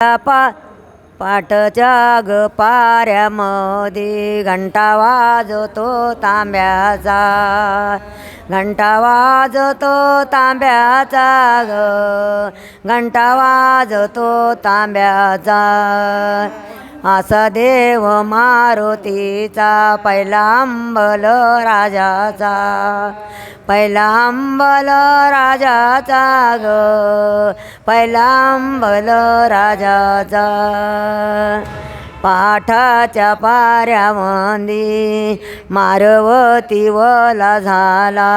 पाठच्या ग पाऱ्यामध्ये घंटा वाजतो तांब्याचा, घंटा वाजतो तांब्याचा ग, घंटा वाजतो तांब्याचा. असा देव मारुतीचा पहिला अंबल राजाचा, पहिला अंबल राजाचा ग, पहिला अंबल राजाचा. पाठाच्या पाऱ्यामध्ये मारवती वला झाला,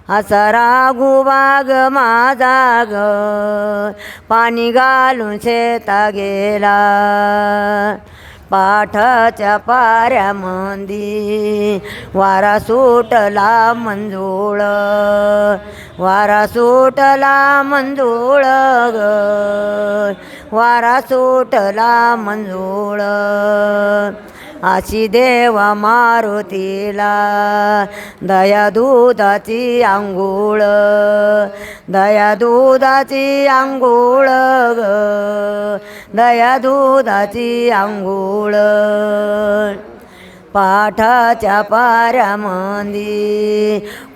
असा राघुबाग माझा ग, पाणी घालून शेता गेला. पाठाच्या पाऱ्यामध्ये वारा सुटला मंजुळ, वारा सुटला मंजुळ ग, वारा सुटला मंजुळ. अशी देवा मारुतीला दया दुधाची आंघोळ, दया दुधाची आंघोळ ग, दया दुधाची आंघोळ. पाठाच्या पाऱ्यामध्ये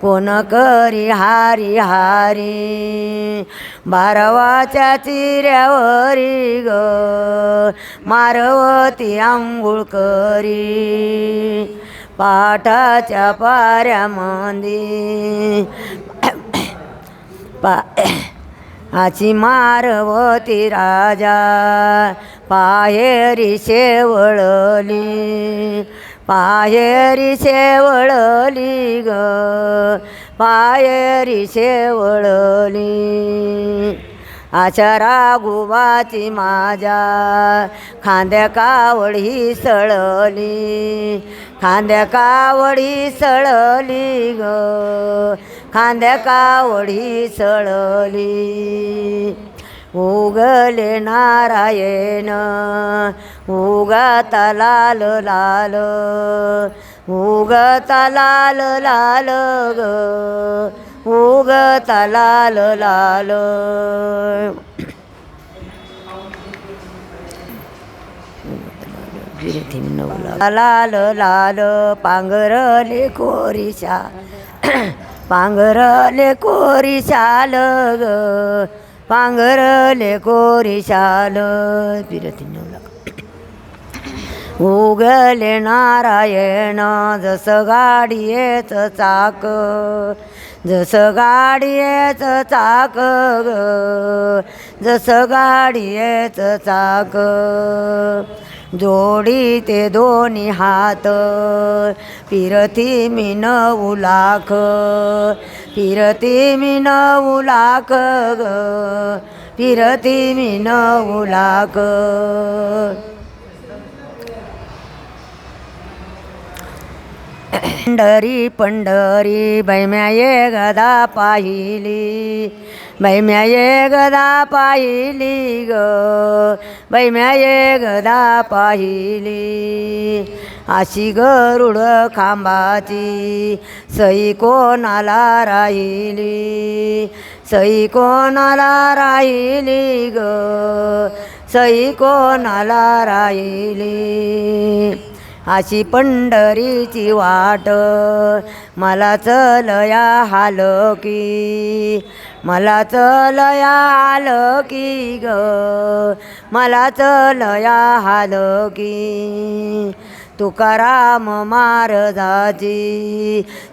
कोण करी हारी हारी, बारवाच्या चिऱ्यावरी ग, मारवती आंघोळ करी. पाठाच्या पाऱ्यामध्ये आची मारवती राजा पाहेरी शेवळली, पाहेरी शेवळली ग, पाहेरी शेवळली. अशा राघुबाची माझ्या खांद्या कावडी सळली, खांद्या कावडी सळली ग, खांद्या कावडी सळली. उगले नारायण उगता लाल लाल, उगता लाल लाल ग, उगता लाल लाल. लाल लाल पांघरले कोरी शाल, पांघरले कोरी शाल ग, पांघरले कोरी शाल. उगले नारायण जसं गाडीयेच चाक, जसं गाडीयेच चाक ग, जसं गाडीयेच चाक. जोडी ते दोन्ही हात फिरती मी 9 लाख, फिरती मी 9 लाख ग, फिरती मी 9 लाख. पंढरी पंढरी बैम्या ये गदा पाहिली, बैम्या ये गदा पाहिली ग, बैम्या ये गदा पाहिली. अशी गरुड खांबाची सई कोणाला राहिली, सई कोणाला राहिली ग, सई कोणाला राहिली. अशी पंढरीची वाट मला चलया हालकी, मला चलया हालकी ग, मला चलया हालकी. तुकाराम महाराजाची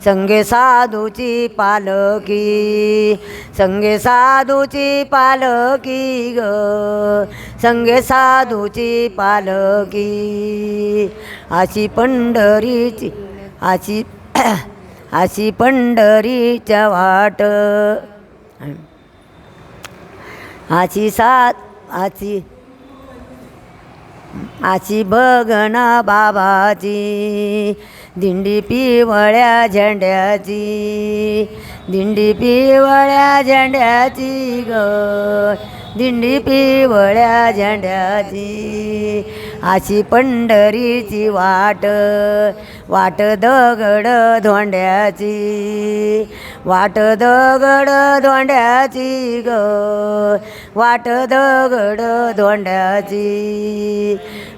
संगे साधूची पालकी, संगे साधूची पालकी ग, संगे साधूची पालकी. अशी पंढरीची अशी अशी पंढरीच्या वाट, आची साथ आची आची बघण बाबाची दिंडी पिवळ्या झेंड्याची, दिंडी पिवळ्या झेंड्याची ग, दिंडी पिवळ्या झेंड्याची. अशी पंढरीची वाट वाट दगड धोंड्याची वाट दगड धोंड्याची ग वाट दगड धोंड्याची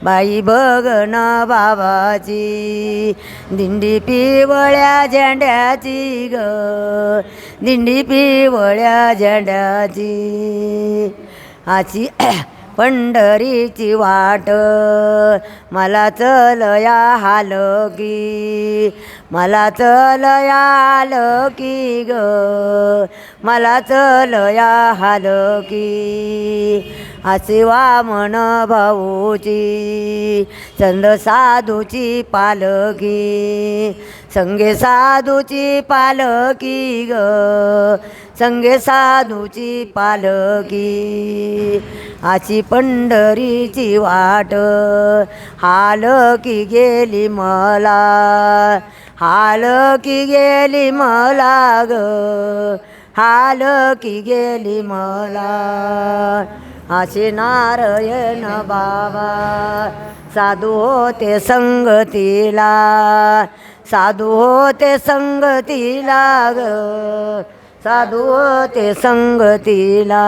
बाई बघन बाबाची दिंडी पिवळ्या झेंड्याची ग दिंडी पिवळ्या झेंड्याची आची पंढरीची वाट मला चलया हालकी मला चलया हालकी ग मला चलया हालकी असे वामन भाऊची चंद साधूची पालकी संगे साधूची पालकी ग संगे साधूची पालकी आची पंढरीची वाट हालकी गेली मला हालकी गेली मला ग हालकी गेली मला असे नारायण बाबा साधू होते संगतीला साधू होते संगतीला ग साधू होते संगतीला